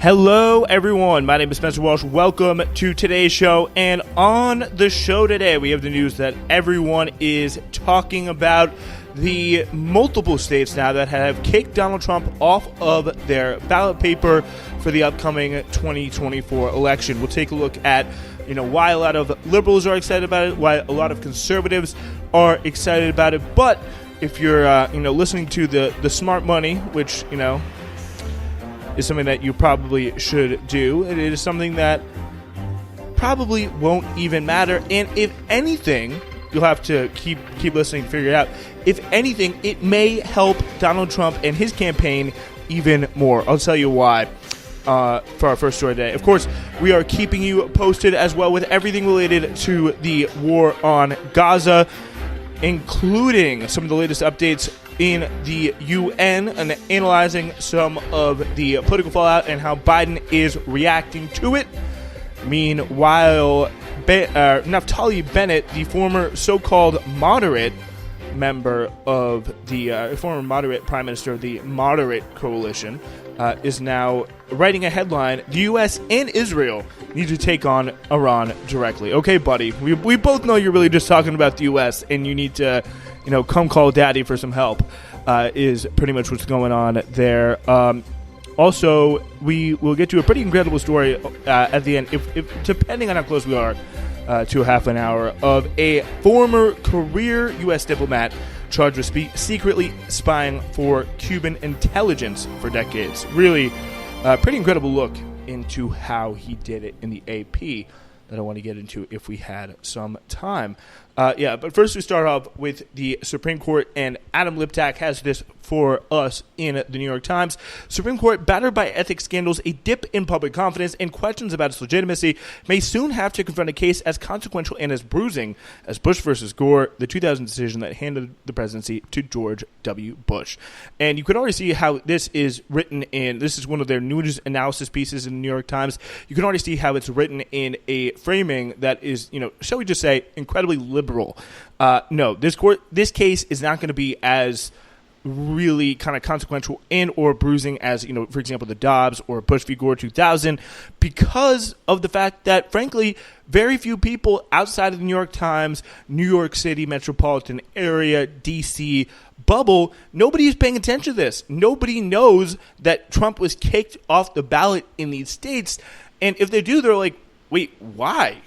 Hello, everyone. My name is Spencer Walsh. Welcome to today's show. And on the show today, we have the news that everyone is talking about: the multiple states now that have kicked Donald Trump off of their ballot paper for the upcoming 2024 election. We'll take a look at why a lot of liberals are excited about it, why a lot of conservatives are excited about it. But if you're listening to the smart money, which is something that you probably should do, it is something that probably won't even matter. And if anything, you'll have to keep listening to figure it out. If anything, it may help Donald Trump and his campaign even more. I'll tell you why for our first story today. Of course, we are keeping you posted as well with everything related to the war on Gaza, including some of the latest updates in the UN and analyzing some of the political fallout and how Biden is reacting to it. Meanwhile, Naftali Bennett, the former so-called moderate member of the former moderate prime minister of the moderate coalition, is now writing a headline: the U.S. and Israel need to take on Iran directly. Okay, buddy, we both know you're really just talking about the U.S. and you need to, come call daddy for some help, is pretty much what's going on there. Also, we will get to a pretty incredible story at the end, if depending on how close we are to a half an hour, of a former career U.S. diplomat charged with secretly spying for Cuban intelligence for decades. Really, pretty incredible look into how he did it in the AP that I want to get into if we had some time. But first we start off with the Supreme Court, and Adam Liptak has this for us in the New York Times. Supreme Court, battered by ethics scandals, a dip in public confidence, and questions about its legitimacy, may soon have to confront a case as consequential and as bruising as Bush versus Gore, the 2000 decision that handed the presidency to George W. Bush. And you can already see how this is written in, this is one of their news analysis pieces in the New York Times. You can already see how it's written in a framing that is, shall we just say, incredibly liberal. No, this case is not going to be as really kind of consequential and or bruising as, for example, the Dobbs or Bush v. Gore 2000, because of the fact that, frankly, very few people outside of the New York Times, New York City metropolitan area, D.C. bubble, nobody is paying attention to this. Nobody knows that Trump was kicked off the ballot in these states. And if they do, they're like, wait, why?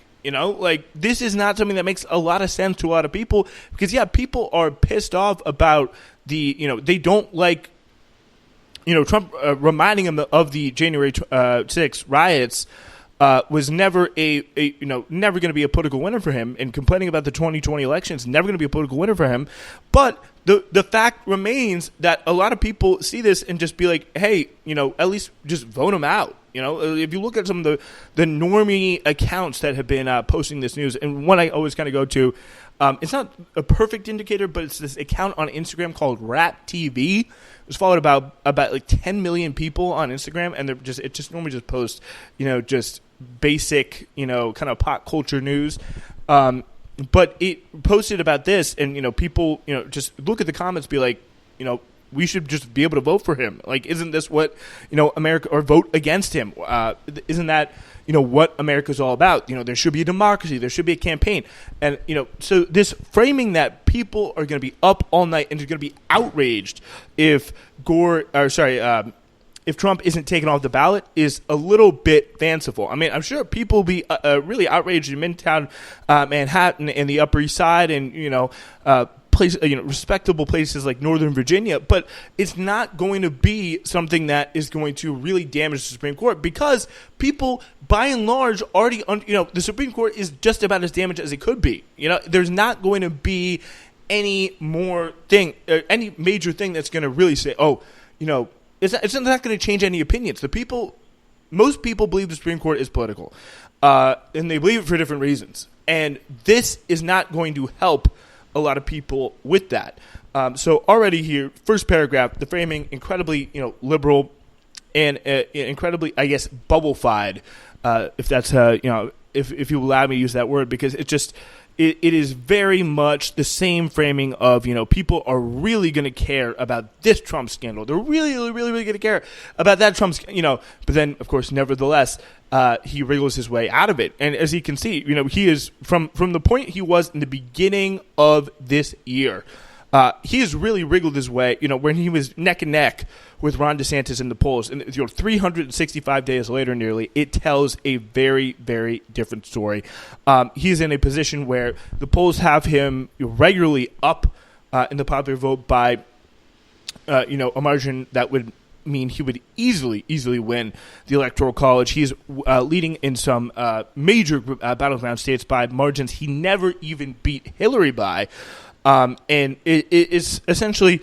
This is not something that makes a lot of sense to a lot of people, because, people are pissed off about they don't like, Trump reminding them of the January 6th riots was never never going to be a political winner for him, and complaining about the 2020 election is never going to be a political winner for him. But the fact remains that a lot of people see this and just be like, hey, at least just vote him out. If you look at some of the normie accounts that have been posting this news, and one I always kind of go to, it's not a perfect indicator, but it's this account on Instagram called Rat TV. It was followed about like 10 million people on Instagram, and it just normally just posts, just basic, kind of pop culture news. But it posted about this, and people, just look at the comments, be like, we should just be able to vote for him. Like, isn't this what, America, or vote against him? Isn't that, what America's all about? There should be a democracy. There should be a campaign. And, so this framing that people are going to be up all night and are going to be outraged if if Trump isn't taken off the ballot is a little bit fanciful. I mean, I'm sure people will be really outraged in Midtown Manhattan and the Upper East Side and, respectable places like Northern Virginia, but it's not going to be something that is going to really damage the Supreme Court, because people, by and large, already, the Supreme Court is just about as damaged as it could be. There's not going to be any any major thing that's going to really say, it's not going to change any opinions. Most people believe the Supreme Court is political, and they believe it for different reasons. And this is not going to help a lot of people with that. So already here, first paragraph, the framing, incredibly, liberal and incredibly, I guess, bubble-fied, if that's, if you allow me to use that word, because it is very much the same framing of, people are really going to care about this Trump scandal. They're really, really, really, really going to care about that Trump, but then, of course, nevertheless, he wriggles his way out of it. And as you can see, he is from the point he was in the beginning of this year. He has really wriggled his way, when he was neck and neck with Ron DeSantis in the polls. And 365 days later, nearly, it tells a very, very different story. He's in a position where the polls have him regularly up in the popular vote by, a margin that would mean he would easily win the Electoral College. He's leading in some major battleground states by margins he never even beat Hillary by. And it is essentially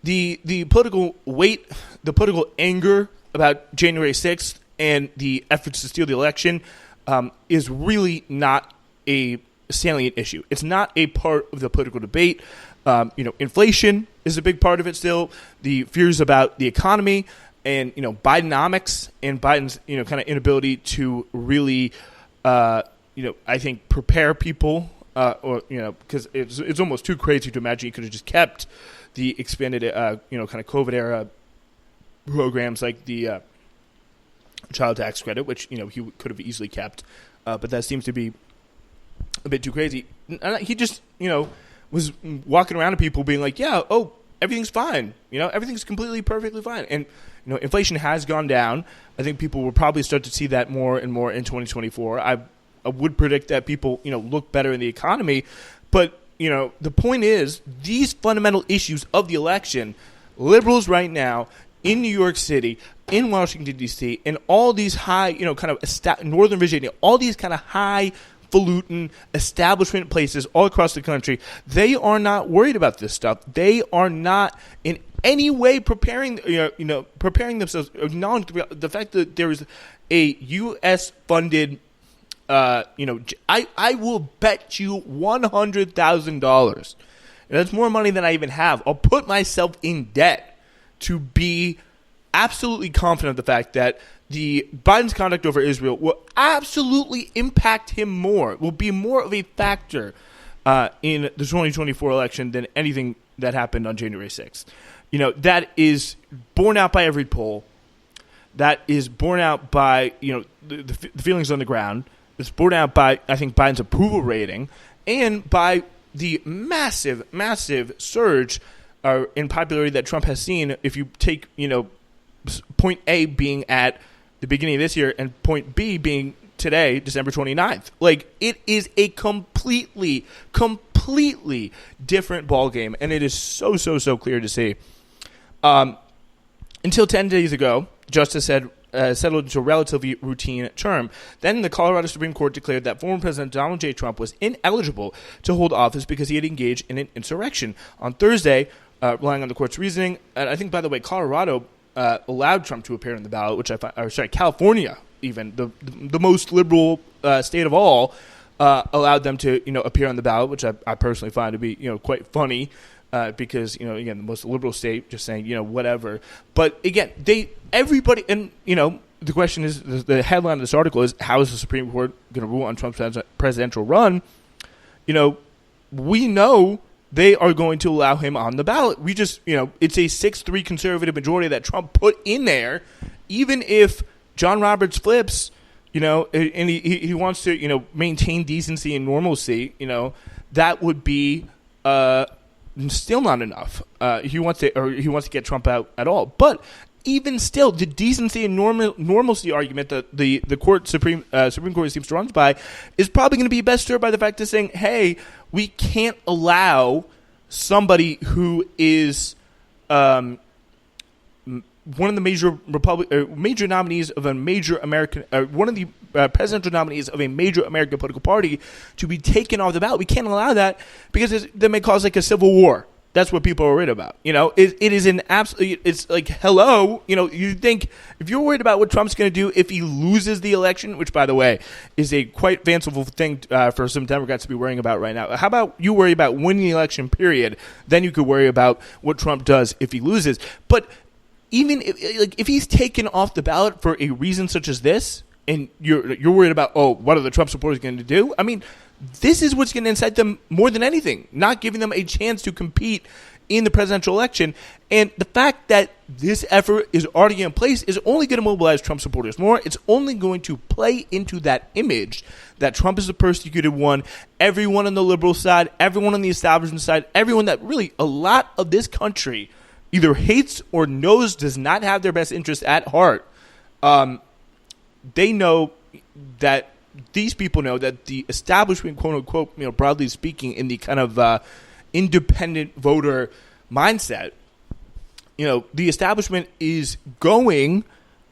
the political weight, the political anger about January 6th and the efforts to steal the election is really not a salient issue. It's not a part of the political debate. Inflation is a big part of it still. The fears about the economy and, Bidenomics and Biden's, kind of inability to really, I think, prepare people. Because it's almost too crazy to imagine he could have just kept the expanded, kind of COVID era programs like the child tax credit, which he could have easily kept, but that seems to be a bit too crazy. And he just was walking around to people being like, "Yeah, oh, everything's fine. Everything's completely perfectly fine." And inflation has gone down. I think people will probably start to see that more and more in 2024. I would predict that people, look better in the economy. But, the point is, these fundamental issues of the election, liberals right now in New York City, in Washington, D.C., and all these high, kind of Northern Virginia, all these kind of highfalutin establishment places all across the country, they are not worried about this stuff. They are not in any way preparing themselves, acknowledging the fact that there is a U.S.-funded I will bet you $100,000. That's more money than I even have. I'll put myself in debt to be absolutely confident of the fact that the Biden's conduct over Israel will absolutely impact him more, will be more of a factor in the 2024 election than anything that happened on January 6th. That is borne out by every poll. That is borne out by, the feelings on the ground. It's borne out by, I think, Biden's approval rating and by the massive, massive surge in popularity that Trump has seen. If you take, point A being at the beginning of this year and point B being today, December 29th. Like, it is a completely different ballgame, and it is so clear to see. Until 10 days ago, Justice said, settled into a relatively routine term. Then the Colorado Supreme Court declared that former President Donald J. Trump was ineligible to hold office because he had engaged in an insurrection. On Thursday, relying on the court's reasoning, and I think, by the way, Colorado allowed Trump to appear on the ballot, California, even, the most liberal state of all, allowed them to, appear on the ballot, which I personally find to be, quite funny. Because, again, the most liberal state just saying, whatever. But again, everybody, and, the question is, the headline of this article is, how is the Supreme Court going to rule on Trump's presidential run? We know they are going to allow him on the ballot. We just, it's a 6-3 conservative majority that Trump put in there. Even if John Roberts flips, and he wants to, maintain decency and normalcy, that would be, still not enough. He wants to get Trump out at all. But even still, the decency and normalcy argument that the Supreme Court seems to run by is probably going to be best served by the fact of saying, hey, we can't allow somebody who is one of the major nominees of a major American, one of the presidential nominees of a major American political party to be taken off the ballot. We can't allow that because that may cause like a civil war. That's what people are worried about. It is an absolute. It's like, hello. You think if you're worried about what Trump's going to do if he loses the election, which, by the way, is a quite fanciful thing for some Democrats to be worrying about right now. How about you worry about winning the election, period? Then you could worry about what Trump does if he loses. But even if he's taken off the ballot for a reason such as this, and you're worried about, what are the Trump supporters going to do? I mean, this is what's going to incite them more than anything, not giving them a chance to compete in the presidential election. And the fact that this effort is already in place is only going to mobilize Trump supporters more. It's only going to play into that image that Trump is the persecuted one. Everyone on the liberal side, everyone on the establishment side, everyone that really a lot of this country either hates or knows does not have their best interest at heart. They know that these people know that the establishment, quote unquote, broadly speaking, in the kind of independent voter mindset, the establishment is going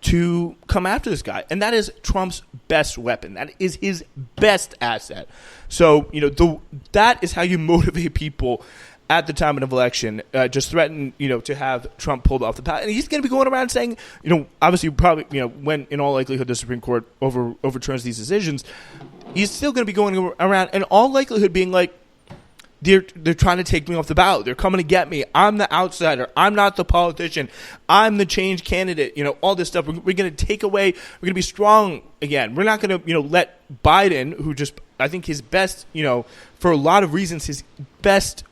to come after this guy. And that is Trump's best weapon. That is his best asset. So, that is how you motivate people at the time of an election. Just threaten, to have Trump pulled off the path. And he's going to be going around saying, obviously, probably, when in all likelihood the Supreme Court overturns these decisions, he's still going to be going around in all likelihood being like, they're trying to take me off the ballot. They're coming to get me. I'm the outsider. I'm not the politician. I'm the change candidate. All this stuff. We're going to take away. We're going to be strong again. We're not going to, let Biden, who just, I think his best, for a lot of reasons, his best,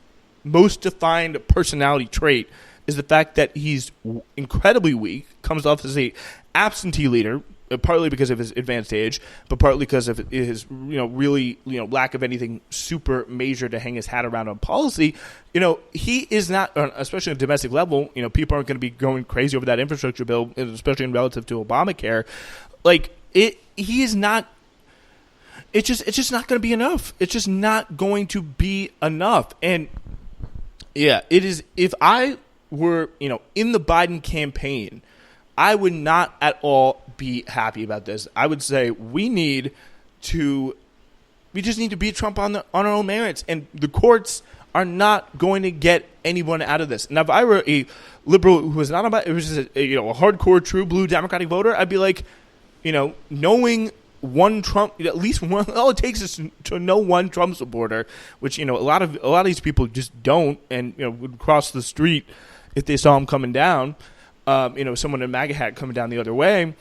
most defined personality trait is the fact that he's incredibly weak, comes off as a absentee leader, partly because of his advanced age, but partly because of his, really, lack of anything super major to hang his hat around on policy. He is not, especially on a domestic level, people aren't going to be going crazy over that infrastructure bill, especially in relative to Obamacare. He is not, it's just not going to be enough. It's just not going to be enough. And yeah, it is, if I were, in the Biden campaign, I would not at all be happy about this. I would say we just need to beat Trump on our own merits, and the courts are not going to get anyone out of this. Now, if I were a liberal who was not about, it was just a hardcore, true blue Democratic voter, I'd be like, knowing one Trump, at least one, all it takes is to know one Trump supporter, which a lot of these people just don't, and would cross the street if they saw him coming down. Someone in a MAGA hat coming down the other way.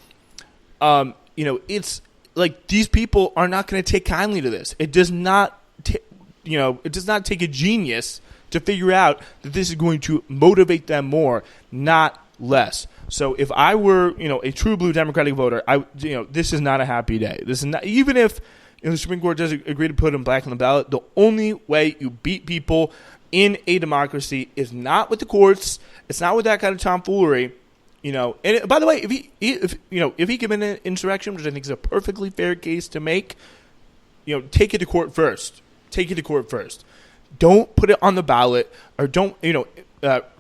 It's like these people are not going to take kindly to this. It does not, it does not take a genius to figure out that this is going to motivate them more, not less. So if I were, a true blue Democratic voter, this is not a happy day. This is not, even if the Supreme Court does agree to put him back on the ballot, the only way you beat people in a democracy is not with the courts. It's not with that kind of tomfoolery. And by the way, if he commit an insurrection, which I think is a perfectly fair case to make, take it to court first. Take it to court first. Don't put it on the ballot, or don't,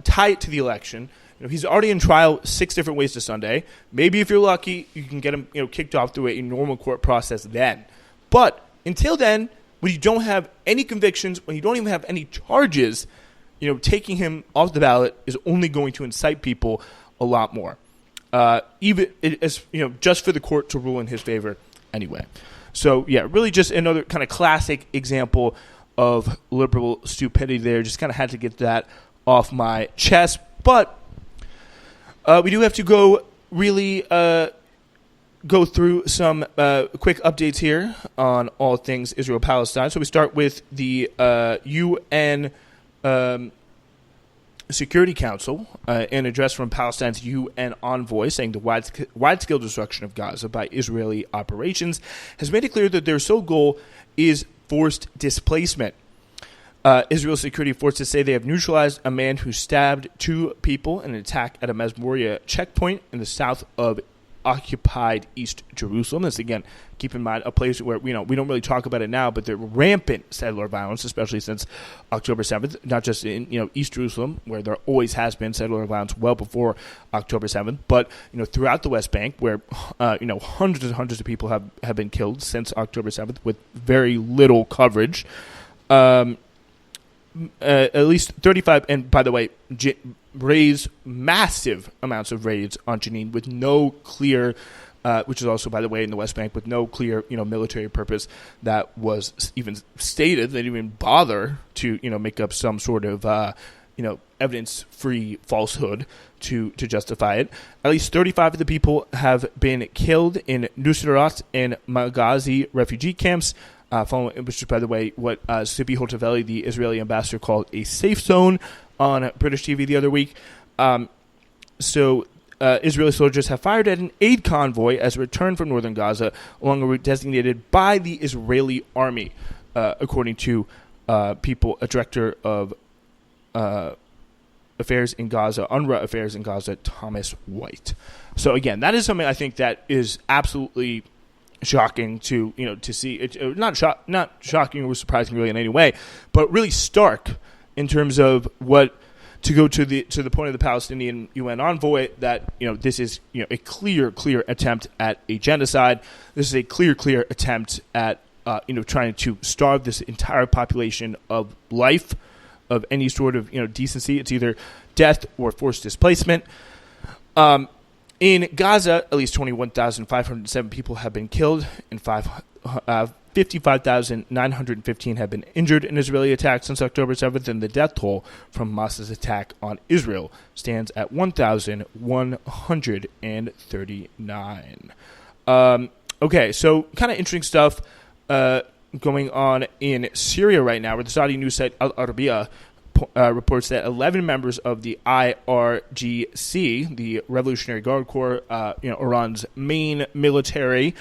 tie it to the election. He's already in trial 6 different ways to Sunday. Maybe if you're lucky, you can get him, kicked off through a normal court process then. But until then, when you don't have any convictions, when you don't even have any charges, taking him off the ballot is only going to incite people a lot more, even as just for the court to rule in his favor anyway. So yeah, really just another kind of classic example of liberal stupidity there. Just kind of had to get that off my chest. But we do have to go really go through some quick updates here on all things Israel-Palestine. So we start with the UN Security Council, an address from Palestine's UN envoy saying the wide-scale destruction of Gaza by Israeli operations has made it clear that their sole goal is forced displacement. Israel's security forces say they have neutralized a man who stabbed 2 people in an attack at a Masmoria checkpoint in the south of occupied East Jerusalem. This, again, keep in mind, a place where we don't really talk about it now, but there's rampant settler violence, especially since October 7th, not just in East Jerusalem, where there always has been settler violence well before October 7th, but throughout the West Bank, where hundreds and hundreds of people have been killed since October 7th with very little coverage. At least 35, and by the way, massive amounts of raids on Jenin with no clear, which is also, by the way, in the West Bank, with no clear, military purpose that was even stated. They didn't even bother to, make up some sort of, evidence-free falsehood to justify it. At least 35 of the people have been killed in Nuseirat and Maghazi refugee camps, which is, by the way, what Sibi Hotovely, the Israeli ambassador, called a safe zone on British TV the other week. Israeli soldiers have fired at an aid convoy as a return from northern Gaza along a route designated by the Israeli army, according to a director of Affairs in Gaza, UNRWA Affairs in Gaza, Thomas White. So again, that is something I think that is absolutely shocking to see. It not shocking or surprising really in any way, but really stark in terms of what to go to the point of the Palestinian UN envoy that this is a clear attempt at a genocide. This is a clear attempt at trying to starve this entire population of life, of any sort of decency. It's either death or forced displacement. In Gaza, at least 21,507 people have been killed and 55,915 have been injured in Israeli attacks since October 7th, and the death toll from Hamas's attack on Israel stands at 1,139. Okay, so kind of interesting stuff going on in Syria right now, where the Saudi news site Al Arabiya reports that 11 members of the IRGC, the Revolutionary Guard Corps, Iran's main military,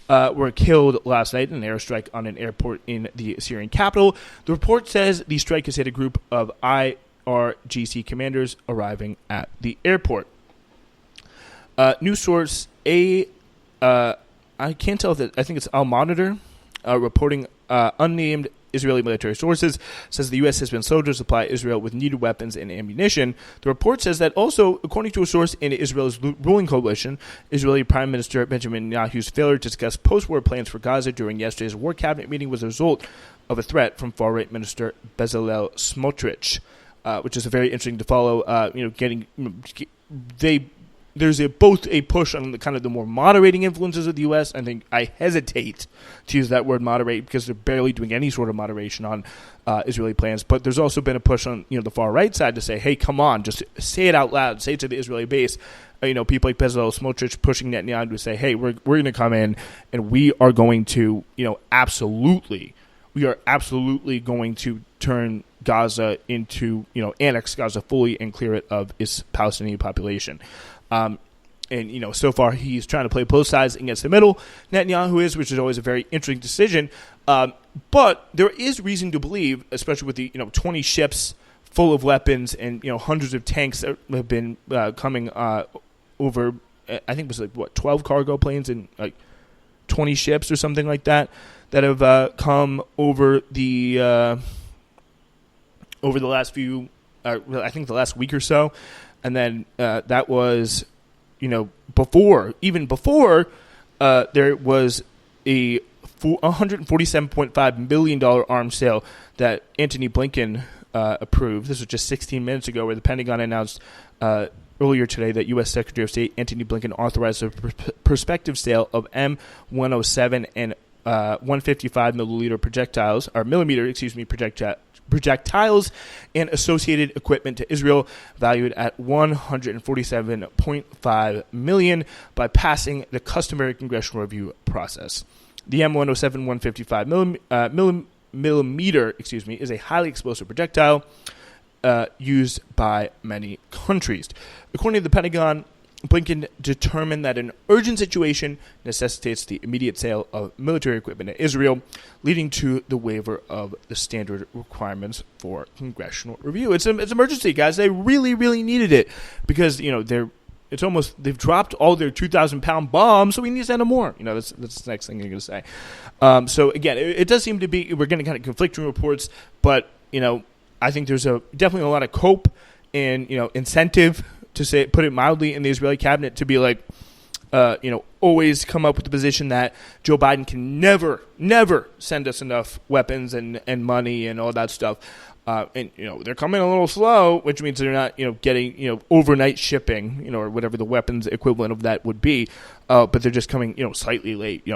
were killed last night in an airstrike on an airport in the Syrian capital. The report says the strike has hit a group of IRGC commanders arriving at the airport. News source I can't tell if I think it's Al Monitor, reporting unnamed Israeli military sources, says the U.S. has been slow to supply Israel with needed weapons and ammunition. The report says that also, according to a source in Israel's ruling coalition, Israeli Prime Minister Benjamin Netanyahu's failure to discuss post-war plans for Gaza during yesterday's war cabinet meeting was a result of a threat from far-right Minister Bezalel Smotrich, which is very interesting to follow. There's both a push on the kind of the more moderating influences of the U.S. I think I hesitate to use that word moderate because they're barely doing any sort of moderation on Israeli plans. But there's also been a push on the far right side to say, hey, come on, just say it out loud, say it to the Israeli base. People like Bezalel Smotrich pushing Netanyahu to say, hey, we're going to come in and we are going to absolutely going to turn Gaza into annex Gaza fully and clear it of its Palestinian population. So far he's trying to play both sides against the middle. Netanyahu is, which is always a very interesting decision. But there is reason to believe, especially with the 20 ships full of weapons and hundreds of tanks that have been coming over. I think it was 12 cargo planes and 20 ships or something like that have come over the last few. I think the last week or so. And then that was, before there was a $147.5 million arms sale that Antony Blinken approved. This was just 16 minutes ago, where the Pentagon announced earlier today that U.S. Secretary of State Antony Blinken authorized a prospective sale of M107 and 155 millimeter projectiles and associated equipment to Israel, valued at $147.5 million, by passing the customary congressional review process. The M107 155 millimeter is a highly explosive projectile used by many countries. According to the Pentagon, Blinken determined that an urgent situation necessitates the immediate sale of military equipment to Israel, leading to the waiver of the standard requirements for congressional review. It's emergency, guys. They really, really needed it because they've dropped all their 2,000-pound bombs, so we need to send them more. That's the next thing you're going to say. So again, it does seem to be we're getting kind of conflicting reports, but I think there's definitely a lot of cope and incentive, to say, put it mildly, in the Israeli cabinet to be like, always come up with the position that Joe Biden can never send us enough weapons and money and all that stuff. And they're coming a little slow, which means they're not, getting, overnight shipping, or whatever the weapons equivalent of that would be. But they're just coming, slightly late.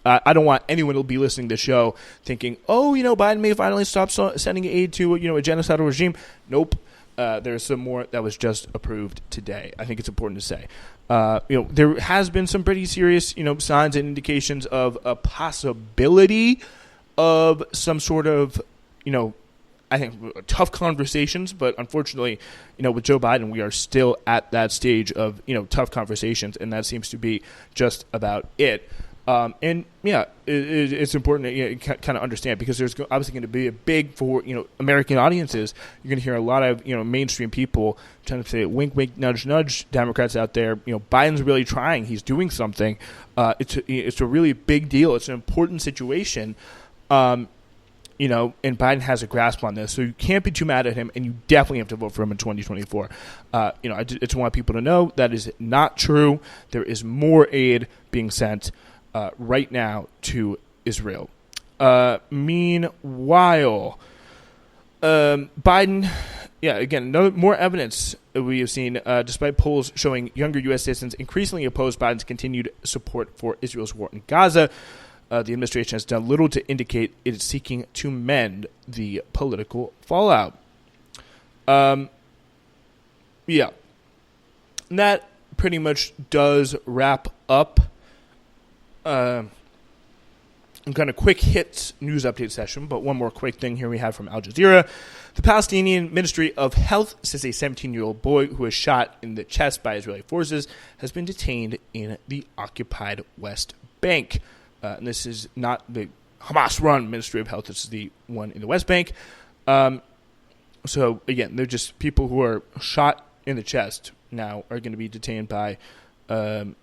I don't want anyone to be listening to the show thinking, Biden may finally stop sending aid to, a genocidal regime. Nope. there's some more that was just approved today. I think it's important to say. There has been some pretty serious, signs and indications of a possibility of some sort of, I think tough conversations, but unfortunately, with Joe Biden, we are still at that stage of, tough conversations, and that seems to be just about it. It's important to kind of understand, because there's obviously going to be a big, for American audiences, you're going to hear a lot of mainstream people trying to say wink wink nudge nudge, Democrats out there, Biden's really trying, he's doing something. It's a really big deal, it's an important situation. And Biden has a grasp on this, so you can't be too mad at him, and you definitely have to vote for him in 2024. I just want people to know that is not true. There is more aid being sent right now to Israel. Meanwhile, Biden, again, more evidence we have seen, despite polls showing younger U.S. citizens increasingly oppose Biden's continued support for Israel's war in Gaza. The administration has done little to indicate it is seeking to mend the political fallout. And that pretty much does wrap up kind of quick hits news update session. But one more quick thing here we have from Al Jazeera. The Palestinian Ministry of Health says a 17-year-old boy who was shot in the chest by Israeli forces has been detained in the occupied West Bank. And this is not the Hamas-run Ministry of Health. This is the one in the West Bank. So, again, they're just people who are shot in the chest now are going to be detained by, by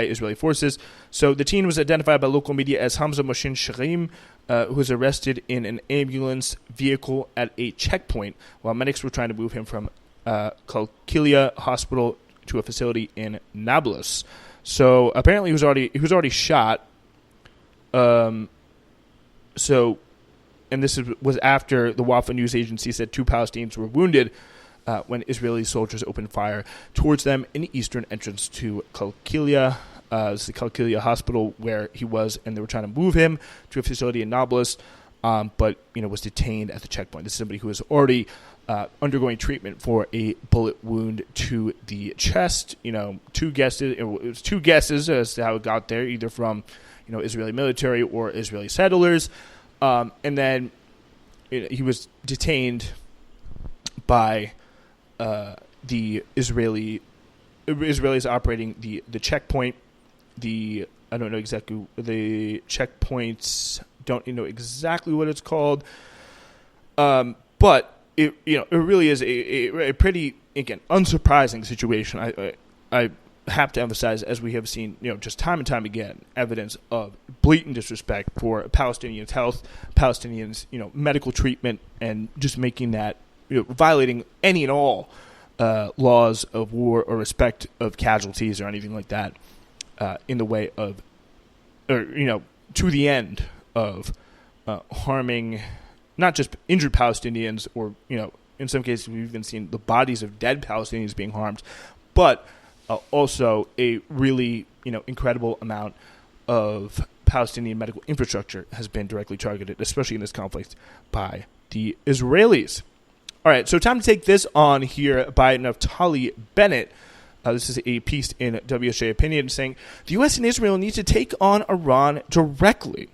Israeli forces. So the teen was identified by local media as Hamza Moshin Sharim, who was arrested in an ambulance vehicle at a checkpoint while medics were trying to move him from Kalkilia Hospital to a facility in Nablus. So apparently he was already shot. And this was after the Wafa news agency said 2 Palestinians were wounded when Israeli soldiers opened fire towards them in the eastern entrance to Kalkilia. This is the Kalkilia hospital where he was, and they were trying to move him to a facility in Nablus, but was detained at the checkpoint. This is somebody who was already undergoing treatment for a bullet wound to the chest. It was two guesses as to how it got there, either from Israeli military or Israeli settlers, and then he was detained by the Israelis operating the checkpoint. I don't know exactly the checkpoints. Don't know exactly what it's called, but. It really is a pretty, again, unsurprising situation. I have to emphasize, as we have seen, just time and time again, evidence of blatant disrespect for Palestinians' health, Palestinians' medical treatment, and just making that violating any and all laws of war or respect of casualties or anything like that, in the way of, or to the end of harming. Not just injured Palestinians or, in some cases we've even seen the bodies of dead Palestinians being harmed, but also a really, incredible amount of Palestinian medical infrastructure has been directly targeted, especially in this conflict, by the Israelis. All right, so time to take this on here by Naftali Bennett. This is a piece in WSJ Opinion saying, the U.S. and Israel need to take on Iran directly.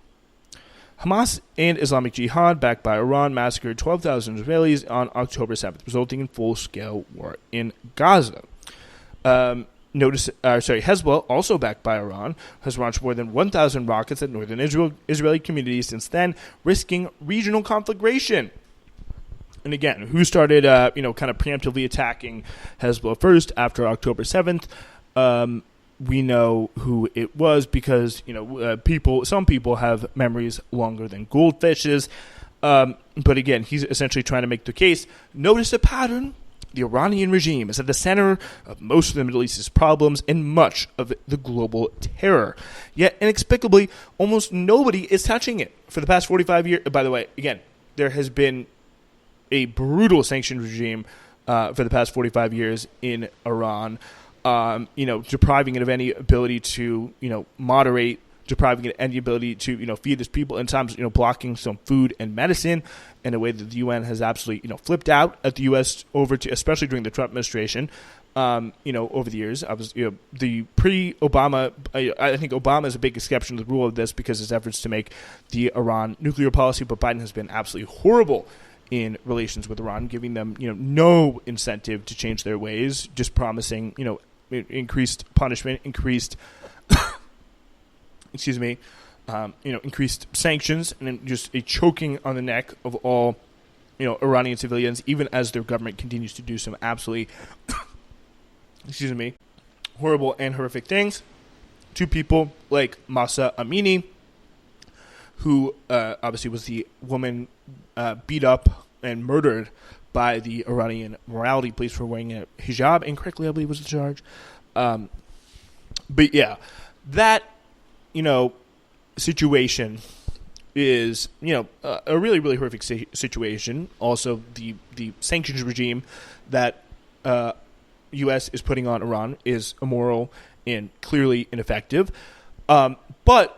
Hamas and Islamic Jihad, backed by Iran, massacred 12,000 Israelis on October 7th, resulting in full-scale war in Gaza. Hezbollah, also backed by Iran, has launched more than 1,000 rockets at northern Israeli communities since then, risking regional conflagration. And again, who started, kind of preemptively attacking Hezbollah first after October 7th? We know who it was because, some people have memories longer than goldfishes. But again, he's essentially trying to make the case. Notice a pattern. The Iranian regime is at the center of most of the Middle East's problems and much of the global terror. Yet, inexplicably, almost nobody is touching it. For the past 45 years, by the way, again, there has been a brutal sanctions regime for the past 45 years in Iran. Depriving it of any ability to, moderate depriving it any ability to, feed its people, and times, blocking some food and medicine in a way that the UN has absolutely, flipped out at the U.S. especially during the Trump administration. Over the years, the pre-Obama, I think Obama is a big exception to the rule of this because of his efforts to make the Iran nuclear policy, but Biden has been absolutely horrible in relations with Iran, giving them, no incentive to change their ways, just promising, increased punishment, increased, increased sanctions, and then just a choking on the neck of all, Iranian civilians, even as their government continues to do some absolutely horrible and horrific things to people like Mahsa Amini, who obviously was the woman beat up and murdered by the Iranian morality police for wearing a hijab incorrectly, I believe was the charge. But yeah, that, situation is, a really, really horrific situation. Also, the sanctions regime that U.S. is putting on Iran is immoral and clearly ineffective. But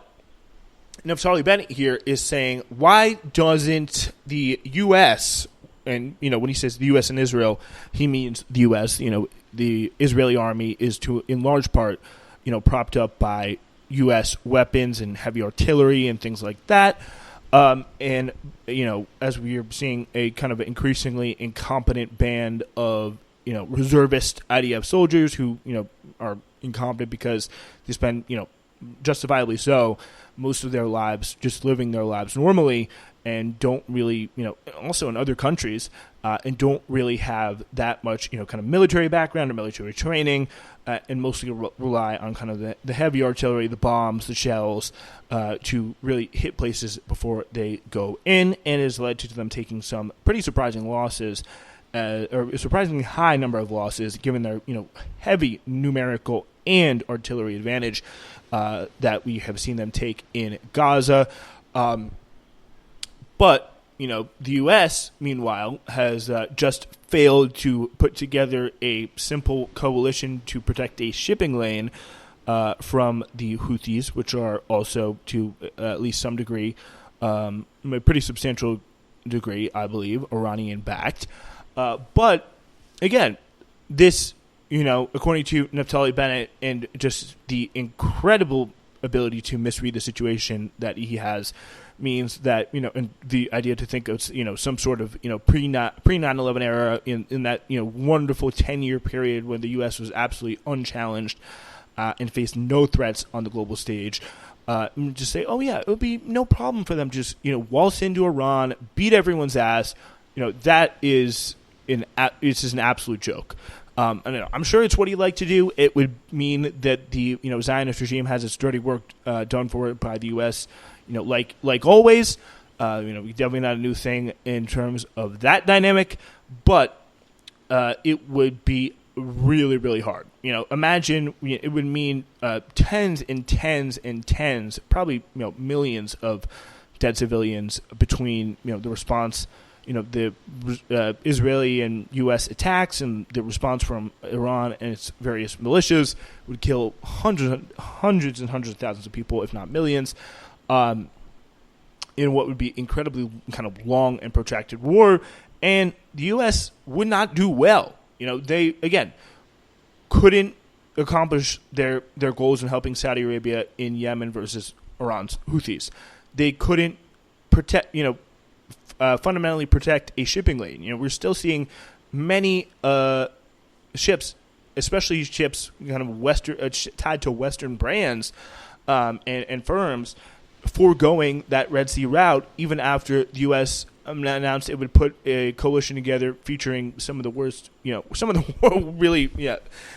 Naftali Bennett here is saying, why doesn't the U.S., and, when he says the U.S. and Israel, he means the U.S., the Israeli army is in large part, propped up by U.S. weapons and heavy artillery and things like that. And, as we are seeing a kind of increasingly incompetent band of reservist IDF soldiers who, are incompetent because they spend, justifiably so, most of their lives just living their lives normally and don't really, also in other countries, and don't really have that much, kind of military background or military training, and mostly rely on kind of the heavy artillery, the bombs, the shells, to really hit places before they go in, and has led to them taking some pretty surprising losses, or a surprisingly high number of losses, given their heavy numerical and artillery advantage that we have seen them take in Gaza. But the U.S., meanwhile, has just failed to put together a simple coalition to protect a shipping lane from the Houthis, which are also, to at least some degree, a pretty substantial degree, I believe, Iranian-backed. But, again, this, according to Naftali Bennett, and just the incredible ability to misread the situation that he has, means that, and the idea to think of, some sort of, pre 9/11 era in that, wonderful 10-year period when the U.S. was absolutely unchallenged and faced no threats on the global stage. Just say, oh yeah, it would be no problem for them to just, waltz into Iran, beat everyone's ass. That is it's just an absolute joke. I'm sure it's what he'd like to do. It would mean that the Zionist regime has its dirty work done for it by the U.S. Like always. Definitely not a new thing in terms of that dynamic, but it would be really, really hard. Imagine it would mean tens and tens and tens, probably millions of dead civilians between the response. The Israeli and U.S. attacks and the response from Iran and its various militias would kill hundreds and hundreds of thousands of people, if not millions, in what would be incredibly kind of long and protracted war. And the U.S. would not do well. They, again, couldn't accomplish their goals in helping Saudi Arabia in Yemen versus Iran's Houthis. They couldn't protect, fundamentally protect a shipping lane. We're still seeing many ships, especially ships kind of Western tied to Western brands and firms, foregoing that Red Sea route, even after the U.S. announced it would put a coalition together featuring some of the worst, some of the really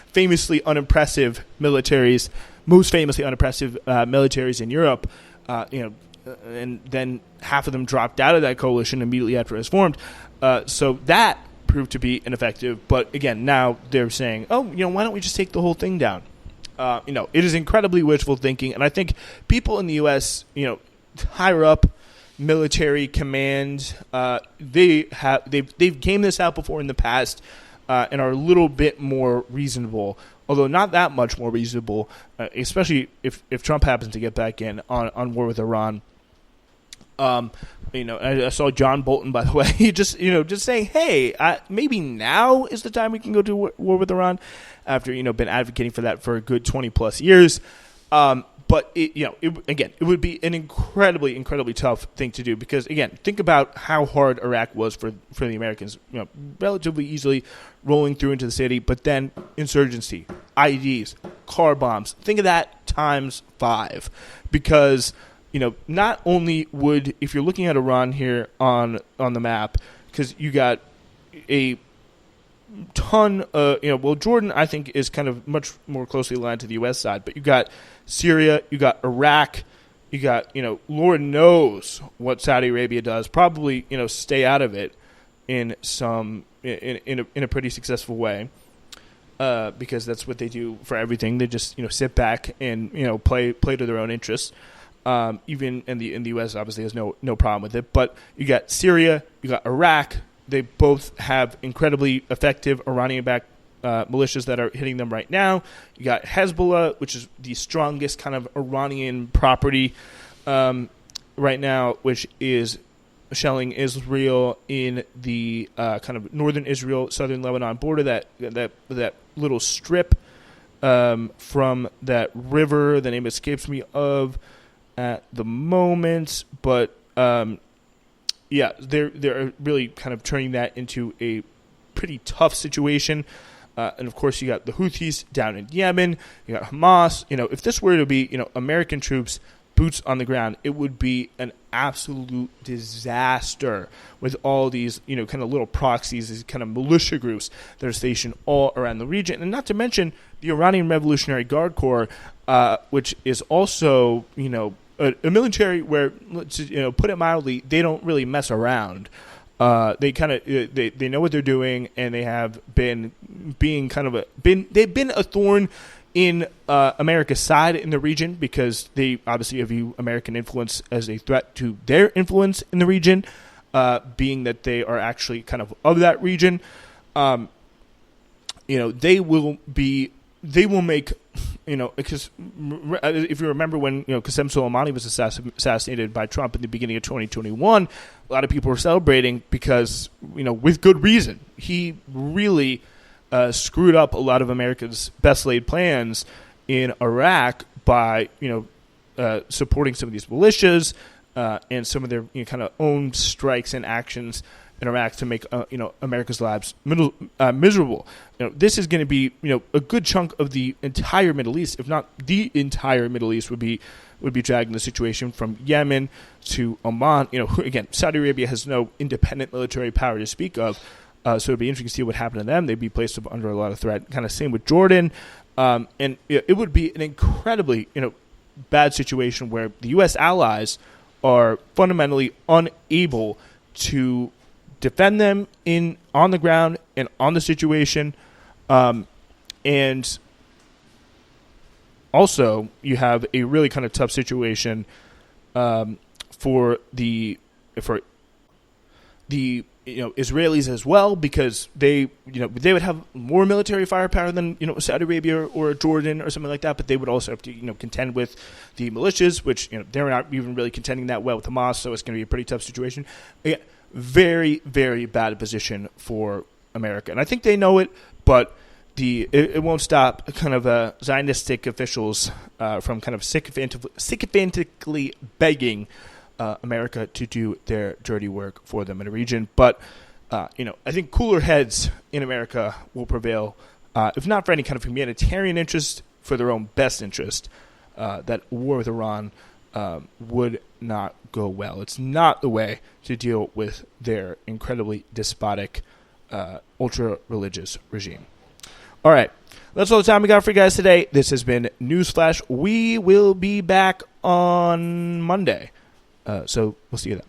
famously unimpressive militaries, most famously unimpressive militaries in Europe, and then half of them dropped out of that coalition immediately after it was formed. So that proved to be ineffective. But again, now they're saying, oh, why don't we just take the whole thing down? It is incredibly wishful thinking. And I think people in the U.S., higher up military command, they've gamed this out before in the past and are a little bit more reasonable although not that much more reasonable, especially if Trump happens to get back in on war with Iran. I saw John Bolton, by the way, just saying, hey, maybe now is the time we can go to war with Iran, after been advocating for that for a good 20 plus years. But it would be an incredibly, incredibly tough thing to do, because again, think about how hard Iraq was for the Americans. Relatively easily rolling through into the city, but then insurgency, IEDs, car bombs. Think of that times 5, because not only would, if you're looking at Iran here on the map, because you got a ton Jordan, I think, is kind of much more closely aligned to the U.S. side, but you got Syria, you got Iraq, you got, Lord knows what Saudi Arabia does, probably, stay out of it in a pretty successful way, because that's what they do for everything. They just, sit back and, play to their own interests. Even in the U.S. obviously has no problem with it, but you got Syria, you got Iraq. They both have incredibly effective Iranian-backed militias that are hitting them right now. You got Hezbollah, which is the strongest kind of Iranian property right now, which is shelling Israel in the kind of northern Israel, southern Lebanon border. That little strip from that river. The name escapes me of at the moment, but they're really kind of turning that into a pretty tough situation. And of course, you got the Houthis down in Yemen. You got Hamas. If this were to be American troops, boots on the ground, it would be an absolute disaster with all these kind of little proxies, these kind of militia groups that are stationed all around the region, and not to mention the Iranian Revolutionary Guard Corps, which is also a military where, put it mildly, they don't really mess around. They kind of they know what they're doing, and they have been being they've been a thorn in America's side in the region, because they obviously view American influence as a threat to their influence in the region, being that they are actually kind of that region. They will make, because if you remember when, Qasem Soleimani was assassinated by Trump in the beginning of 2021, a lot of people were celebrating because, with good reason. He really screwed up a lot of America's best laid plans in Iraq by, supporting some of these militias and some of their kind of own strikes and actions in Iraq to make America's lives miserable. This is going to be a good chunk of the entire Middle East, if not the entire Middle East, would be dragging the situation from Yemen to Oman. Again, Saudi Arabia has no independent military power to speak of, so it'd be interesting to see what happened to them. They'd be placed under a lot of threat. Kind of same with Jordan, and it would be an incredibly bad situation where the U.S. allies are fundamentally unable to defend them on the ground and on the situation, and also you have a really kind of tough situation for the Israelis as well, because they would have more military firepower than Saudi Arabia or Jordan or something like that, but they would also have to contend with the militias, which they're not even really contending that well with Hamas, so it's going to be a pretty tough situation. Again, very, very bad position for America, and I think they know it, but it won't stop kind of Zionistic officials from kind of sycophantically begging America to do their dirty work for them in the region. But I think cooler heads in America will prevail, if not for any kind of humanitarian interest, for their own best interest. That war with Iran would not go well. It's not the way to deal with their incredibly despotic, ultra-religious regime. All right, that's all the time we got for you guys today. This has been Newsflash. We will be back on Monday. So we'll see you then.